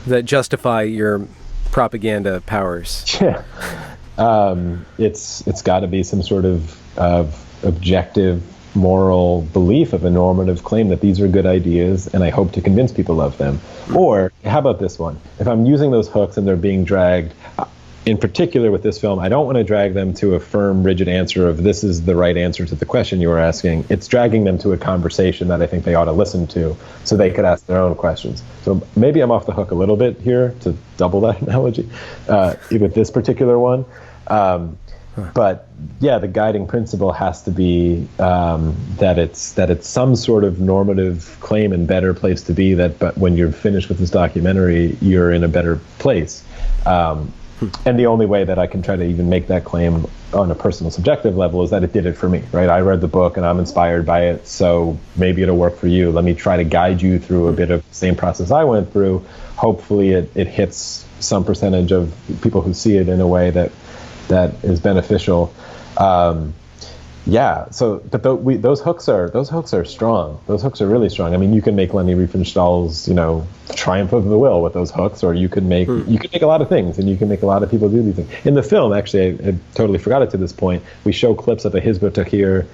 that justify your propaganda powers? Yeah. It's got to be some sort of objective moral belief of a normative claim that these are good ideas and I hope to convince people of them. Or how about this one? If I'm using those hooks and they're being dragged, in particular with this film, I don't want to drag them to a firm, rigid answer of this is the right answer to the question you were asking. It's dragging them to a conversation that I think they ought to listen to so they could ask their own questions. So maybe I'm off the hook a little bit here to double that analogy with this particular one. But yeah, the guiding principle has to be that it's some sort of normative claim and better place to be. But when you're finished with this documentary, you're in a better place. And the only way that I can try to even make that claim on a personal subjective level is that it did it for me, right? I read the book and I'm inspired by it, so maybe it'll work for you. Let me try to guide you through a bit of the same process I went through. Hopefully it hits some percentage of people who see it in a way that is beneficial. But those hooks are strong. Those hooks are really strong. I mean, you can make Leni Riefenstahl's, Triumph of the Will with those hooks, or you can make a lot of things, and you can make a lot of people do these things. In the film, actually, I totally forgot it to this point. We show clips of a Hizb ut-Tahrir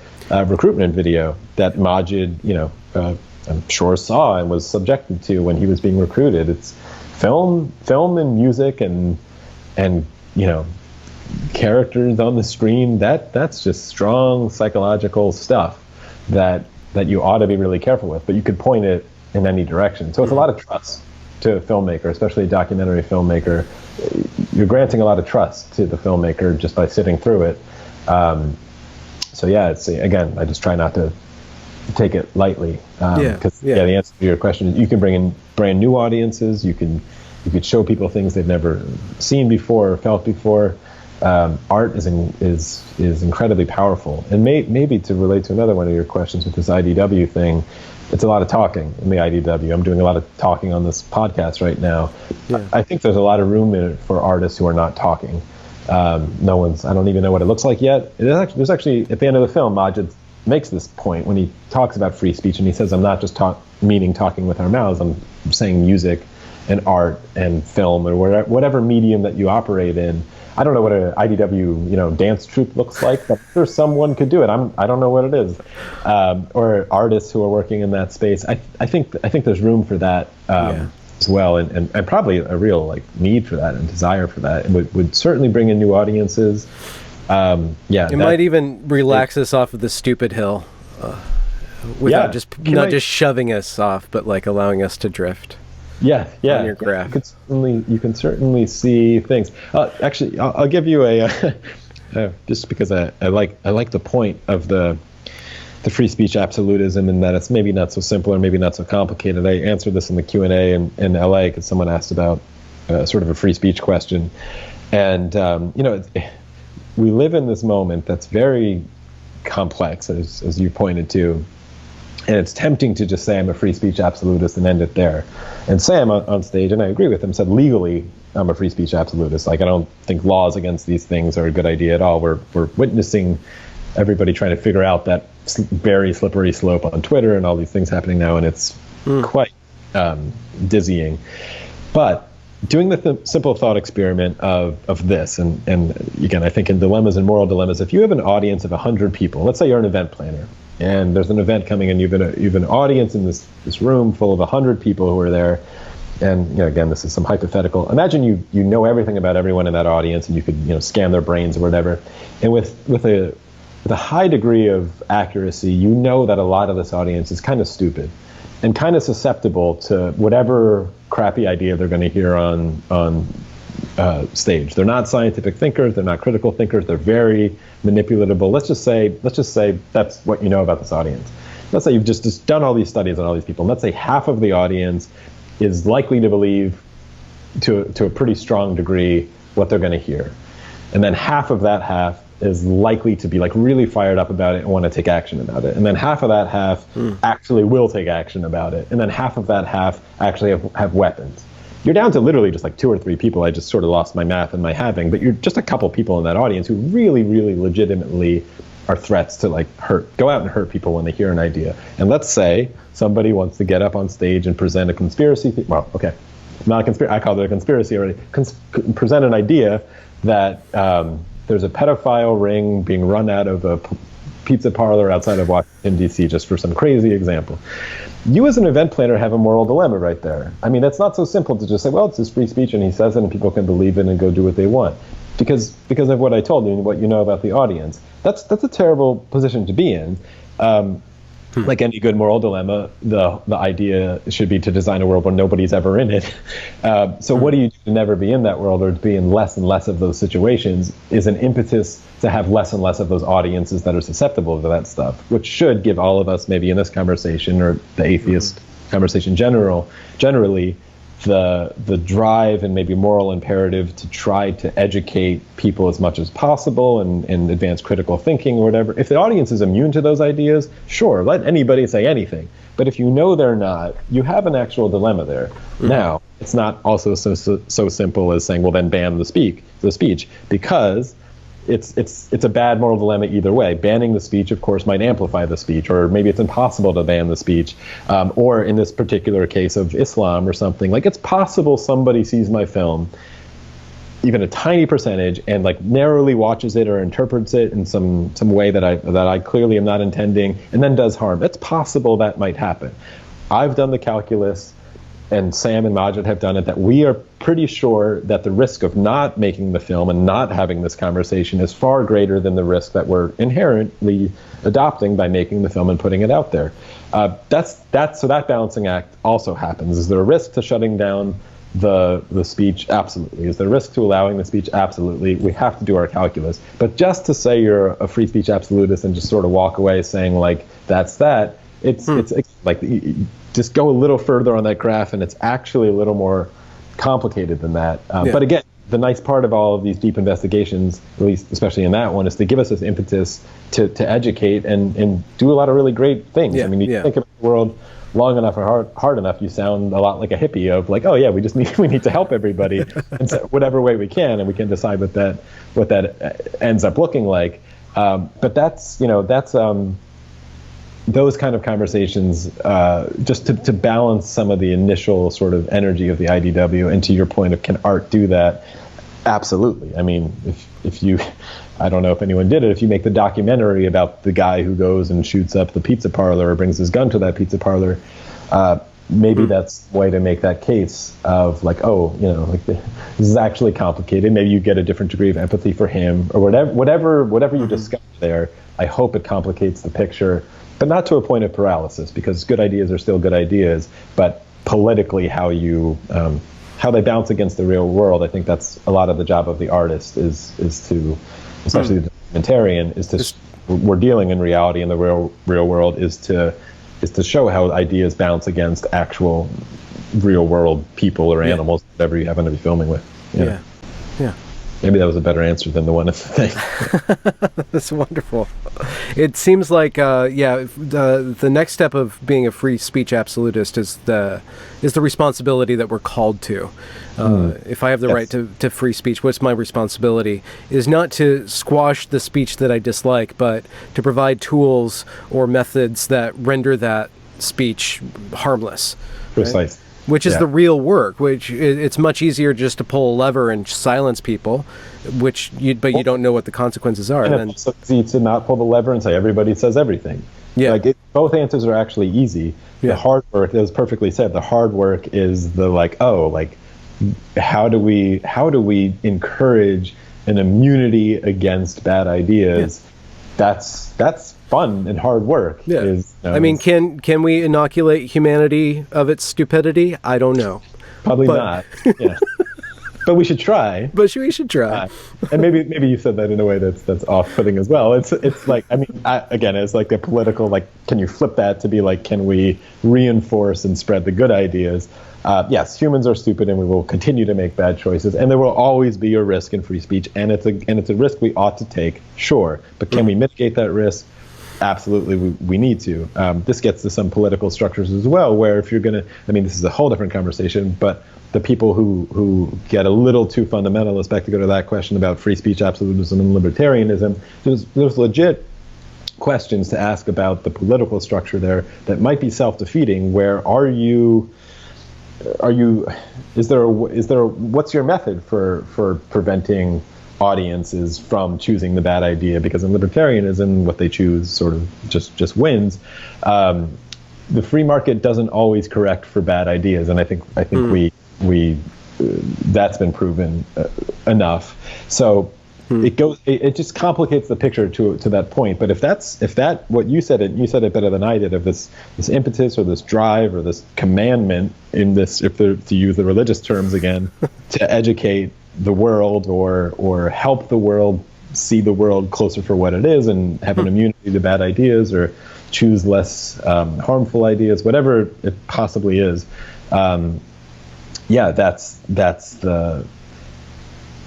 recruitment video that Maajid, I'm sure saw and was subjected to when he was being recruited. It's film and music and characters on the screen. That's just strong psychological stuff that you ought to be really careful with, but you could point it in any direction. So it's a lot of trust to a filmmaker, especially a documentary filmmaker. You're granting a lot of trust to the filmmaker just by sitting through it. Again, I just try not to take it lightly, because the answer to your question is you can bring in brand new audiences. You could show people things they've never seen before or felt before. Art is incredibly powerful, and maybe to relate to another one of your questions with this IDW thing, it's a lot of talking in the IDW. I'm doing a lot of talking on this podcast right now. I think there's a lot of room in it for artists who are not talking. I don't even know what it looks like yet. There's actually, at the end of the film, Maajid makes this point when he talks about free speech, and he says, I'm not just talking with our mouths, I'm saying music and art and film or whatever medium that you operate in. I don't know what an IDW, dance troupe looks like, but there's someone could do it. I don't know what it is, or artists who are working in that space. I think there's room for that as well, and probably a real need for that and desire for that, and would certainly bring in new audiences. It might even relax us off of the stupid hill, without just shoving us off, but allowing us to drift. Yeah. On your graph. You can certainly see things. Actually, I'll give you a just because I like the point of the free speech absolutism, and that it's maybe not so simple or maybe not so complicated. I answered this in the Q&A in LA because someone asked about sort of a free speech question, and we live in this moment that's very complex, as you pointed to. And it's tempting to just say I'm a free speech absolutist and end it there. And Sam on stage, and I agree with him, said legally I'm a free speech absolutist. I don't think laws against these things are a good idea at all. We're witnessing everybody trying to figure out that very slippery slope on Twitter and all these things happening now, and it's quite dizzying. But doing the simple thought experiment of this, and again, I think in dilemmas and moral dilemmas, if you have an audience of 100 people, let's say you're an event planner, and there's an event coming, and you've an audience in this room full of 100 people who are there, and again, this is some hypothetical. Imagine you know everything about everyone in that audience, and you could scan their brains or whatever, and with a high degree of accuracy, you know that a lot of this audience is kind of stupid and kind of susceptible to whatever crappy idea they're going to hear on stage. They're not scientific thinkers. They're not critical thinkers. They're very manipulatable. Let's just say that's what you know about this audience. Let's say you've just done all these studies on all these people. And let's say half of the audience is likely to believe to a pretty strong degree what they're going to hear. And then half of that half is likely to be really fired up about it and want to take action about it. And then half of that half actually will take action about it. And then half of that half actually have weapons. You're down to literally just 2 or 3 people. I just sort of lost my math and my having, but you're just a couple people in that audience who really, really legitimately are threats to go out and hurt people when they hear an idea. And let's say somebody wants to get up on stage and present a conspiracy. Well, okay, not a conspiracy. I called it a conspiracy already. Present an idea that there's a pedophile ring being run out of a pizza parlor outside of Washington, D.C., just for some crazy example. You as an event planner have a moral dilemma right there. I mean, it's not so simple to just say, well, it's his free speech and he says it and people can believe it and go do what they want. Because of what I told you and what you know about the audience. That's a terrible position to be in. Like any good moral dilemma, the idea should be to design a world where nobody's ever in it. So what do you do to never be in that world or to be in less and less of those situations is an impetus to have less and less of those audiences that are susceptible to that stuff, which should give all of us, maybe in this conversation or the atheist conversation generally, the drive and maybe moral imperative to try to educate people as much as possible and advance critical thinking or whatever. If the audience is immune to those ideas, sure, let anybody say anything. But if you know they're not, you have an actual dilemma there. Now, it's not also so simple as saying, well, then ban the speech, because it's a bad moral dilemma either way. Banning the speech, of course, might amplify the speech, or maybe it's impossible to ban the speech. Or in this particular case of Islam or something, it's possible somebody sees my film, even a tiny percentage, and narrowly watches it or interprets it in some way that I clearly am not intending, and then does harm. It's possible that might happen. I've done the calculus, and Sam and Maajid have done it, that we are pretty sure that the risk of not making the film and not having this conversation is far greater than the risk that we're inherently adopting by making the film and putting it out there. So that balancing act also happens. Is there a risk to shutting down the speech? Absolutely. Is there a risk to allowing the speech? Absolutely. We have to do our calculus. But just to say you're a free speech absolutist and just sort of walk away saying that's that, it's just go a little further on that graph, and it's actually a little more complicated than that. But again, the nice part of all of these deep investigations, at least especially in that one, is to give us this impetus to educate and do a lot of really great things. I mean, you think about the world long enough or hard enough, you sound a lot like a hippie of like, oh yeah, we need to help everybody in whatever way we can, and we can decide what that ends up looking like. But that's those kind of conversations, just to balance some of the initial sort of energy of the IDW. And to your point of, can art do that? Absolutely. I mean, if you, I don't know if anyone did it, if you make the documentary about the guy who goes and shoots up the pizza parlor or brings his gun to that pizza parlor, maybe that's a way to make that case of like, oh, like this is actually complicated. Maybe you get a different degree of empathy for him, or whatever you discover there. I hope it complicates the picture, but not to a point of paralysis, because good ideas are still good ideas. But politically, how they bounce against the real world, I think that's a lot of the job of the artist is to, especially the documentarian, is to, we're dealing in reality in the real world, is to show how ideas bounce against actual real world people or animals, whatever you happen to be filming with. Yeah. Maybe that was a better answer than the one of the thing. That's wonderful. It seems like, the next step of being a free speech absolutist is the responsibility that we're called to. If I have the right to free speech, what's my responsibility? Is not to squash the speech that I dislike, but to provide tools or methods that render that speech harmless. Precisely. Right? Which is the real work, which it's much easier just to pull a lever and silence people, but you don't know what the consequences are. And it's so easy to not pull the lever and say everybody says everything. Yeah. Like both answers are actually easy. Yeah. The hard work, that was perfectly said, the hard work is the how do we encourage an immunity against bad ideas? Yeah. That's fun and hard work. Yeah. I mean, can we inoculate humanity of its stupidity? I don't know. Probably not. Yeah. But we should try. And maybe you said that in a way that's off-putting as well. It's like, I mean, again, it's like a political, like, can you flip that to be like, can we reinforce and spread the good ideas? Yes, humans are stupid, and we will continue to make bad choices, and there will always be a risk in free speech, and it's a risk we ought to take, sure. But can we mitigate that risk? Absolutely, we need to. This gets to some political structures as well, where if you're going to, I mean, this is a whole different conversation, but the people who get a little too fundamentalist, back to go to that question about free speech absolutism and libertarianism, there's legit questions to ask about the political structure there that might be self-defeating. Where what's your method for preventing audiences from choosing the bad idea? Because in libertarianism, what they choose sort of just wins. The free market doesn't always correct for bad ideas, and I think we that's been proven enough. So it just complicates the picture to that point. But if that what you said it better than I did, of this impetus or this drive or this commandment in this, to use the religious terms again, to educate the world or help the world see the world closer for what it is and have an immunity to bad ideas or choose less harmful ideas, whatever it possibly is. That's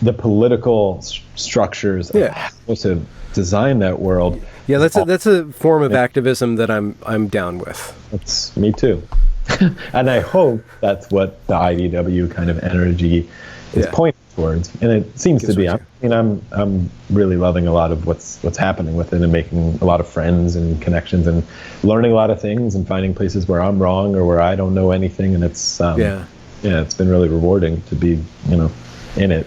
the political structures of how to design that world. Yeah, that's a form of activism that I'm down with. That's me too. And I hope that's what the IDW kind of energy is pointing towards, and it seems to be. I mean, I'm really loving a lot of what's happening with it, and making a lot of friends and connections, and learning a lot of things, and finding places where I'm wrong or where I don't know anything, and it's it's been really rewarding to be in it.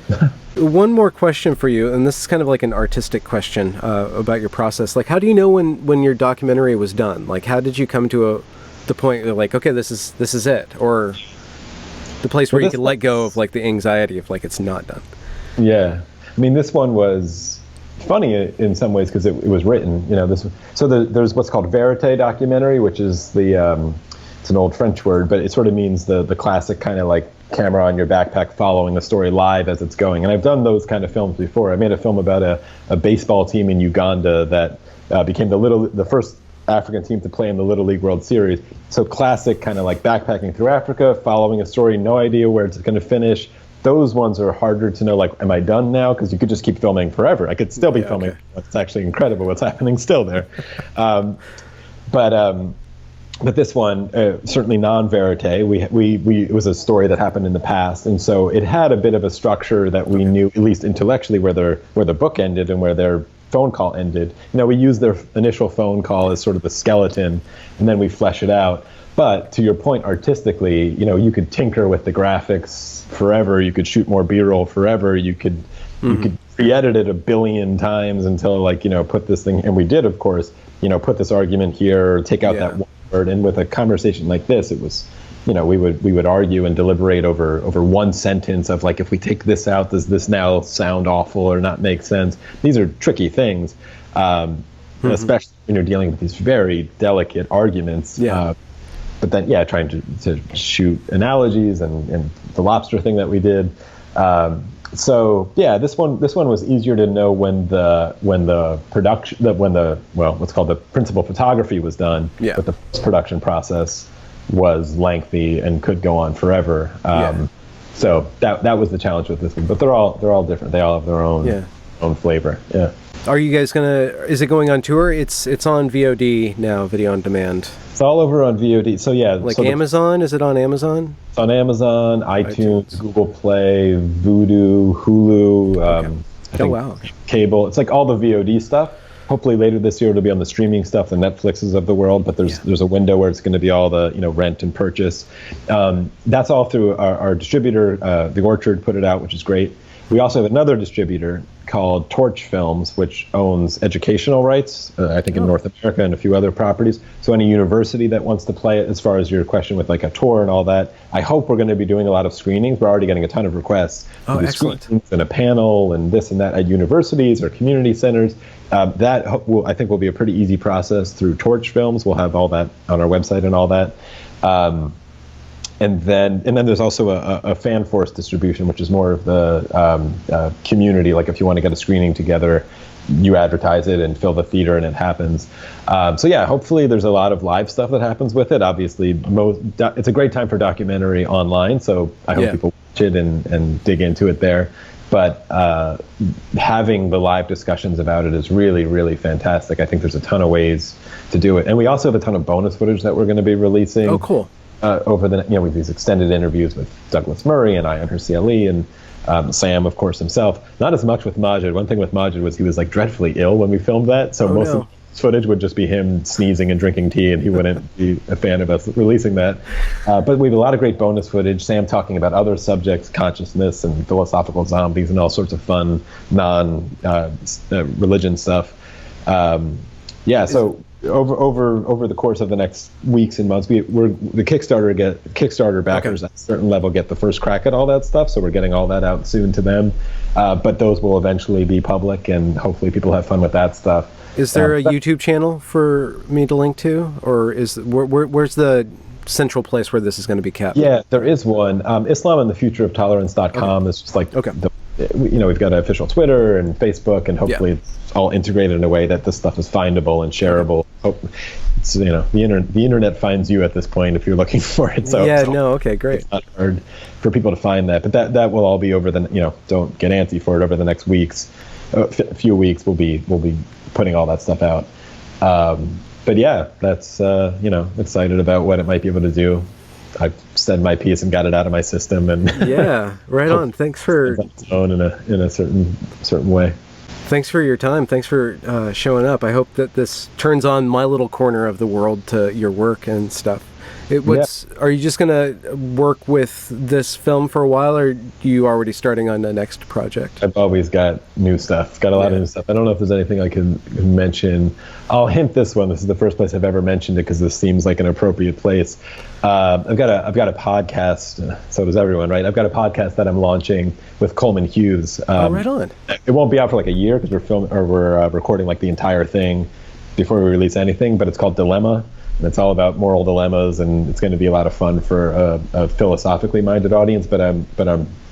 One more question for you, and this is kind of like an artistic question about your process. Like, how do you know when your documentary was done? Like, how did you come to the point where, like, okay, this is it, or the place where you can let go of like the anxiety of like it's not done? Yeah, I mean, this one was funny in some ways because it was written. There's what's called verite documentary, which is it's an old French word, but it sort of means the classic kind of like camera on your backpack following the story live as it's going. And I've done those kind of films before. I made a film about a baseball team in Uganda that became the first African team to play in the Little League World Series. So classic kind of like backpacking through Africa, following a story, no idea where it's going to finish, those ones are harder to know, like, am I done now? Because you could just keep filming forever. I could still be filming. Okay. It's actually incredible what's happening still there. But this one, certainly non-verite, it was a story that happened in the past, and so it had a bit of a structure that we knew, at least intellectually, where the book ended and where their phone call ended. We used their initial phone call as sort of the skeleton, and then we flesh it out. But to your point, artistically, you could tinker with the graphics forever. You could shoot more B-roll forever. You could re-edit it 1 billion times until, put this thing. And we did, of course, put this argument here, or take out that one word. And with a conversation like this, it was, we would argue and deliberate over one sentence of, like, if we take this out, does this now sound awful or not make sense? These are tricky things, especially when you're dealing with these very delicate arguments. But then, trying to shoot analogies and the lobster thing that we did. This one was easier to know when the production, what's called the principal photography was done. But the post-production process was lengthy and could go on forever. So that was the challenge with this one. But they're all different. They all have their own flavor. Yeah. Are you guys is it going on tour? It's on VOD now, video on demand. It's all over on VOD. So Amazon? Is it on Amazon? It's on Amazon, iTunes, Google Play, Vudu, Hulu, I think cable. It's like all the VOD stuff. Hopefully later this year it'll be on the streaming stuff, the Netflixes of the world, but there's a window where it's going to be all the rent and purchase. That's all through our distributor, The Orchard put it out, which is great. We also have another distributor called Torch Films, which owns educational rights, I think in North America and a few other properties. So any university that wants to play it, as far as your question with like a tour and all that, I hope we're going to be doing a lot of screenings. We're already getting a ton of requests. Excellent. And a panel and this and that at universities or community centers. That I think will be a pretty easy process through Torch Films. We'll have all that on our website and all that. And then there's also a fan force distribution, which is more of the community. Like if you want to get a screening together, you advertise it and fill the theater, and it happens. Hopefully there's a lot of live stuff that happens with it. Obviously, it's a great time for documentary online, so I hope people watch it and dig into it there. But having the live discussions about it is really, really fantastic. I think there's a ton of ways to do it. And we also have a ton of bonus footage that we're going to be releasing. Oh, cool. Over the, with these extended interviews with Douglas Murray and Ion Herciali and Sam, of course, himself. Not as much with Maajid. One thing with Maajid was he was like dreadfully ill when we filmed that. So most of the footage would just be him sneezing and drinking tea, and he wouldn't be a fan of us releasing that. But we have a lot of great bonus footage. Sam talking about other subjects, consciousness and philosophical zombies and all sorts of fun, non-religion stuff. So over the course of the next weeks and months, the Kickstarter backers at a certain level get the first crack at all that stuff. So we're getting all that out soon to them. But those will eventually be public, and hopefully people have fun with that stuff. Is there a YouTube channel for me to link to, or where's the central place where this is going to be kept? Yeah, there is one. Islam and the Future of Tolerance.com is just like we've got an official Twitter and Facebook, and hopefully it's all integrated in a way that this stuff is findable and shareable. It's, the internet finds you at this point if you're looking for it. So great. It's not hard for people to find that, but that will all be over the don't get antsy for it over the next few weeks. We'll be putting all that stuff out. But that's excited about what it might be able to do. I've said my piece and got it out of my system, and right on. Thanks for in a certain way. Thanks for your time. Thanks for showing up. I hope that this turns on my little corner of the world to your work and stuff. Are you just going to work with this film for a while, or are you already starting on the next project? I've always got new stuff. Got a lot of new stuff. I don't know if there's anything I can mention. I'll hint this one. This is the first place I've ever mentioned it because this seems like an appropriate place. I've got a podcast. So does everyone, right? I've got a podcast that I'm launching with Coleman Hughes. Right on. It won't be out for like a year because we're recording like the entire thing before we release anything. But it's called Dilemma. And it's all about moral dilemmas, and it's going to be a lot of fun for a philosophically minded audience. But I'm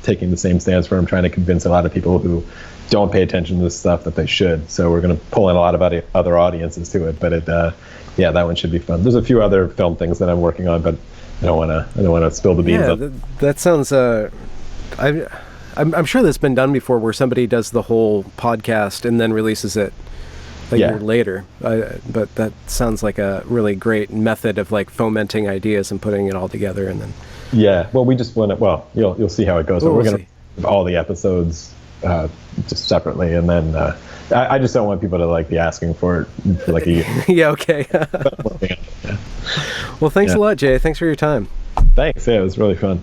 taking the same stance where I'm trying to convince a lot of people who don't pay attention to this stuff that they should. So we're going to pull in a lot of other audiences to it. But that one should be fun. There's a few other film things that I'm working on, but I don't want to spill the beans. That sounds I'm sure that's been done before, where somebody does the whole podcast and then releases it a year later. But that sounds like a really great method of like fomenting ideas and putting it all together, and then. Yeah. Well, we just want to. Well, you'll see how it goes. But we're going to all the episodes just separately, and then I just don't want people to like be asking for it for like a year. Yeah. Okay. Well, thanks a lot, Jay. Thanks for your time. Thanks. Yeah, it was really fun.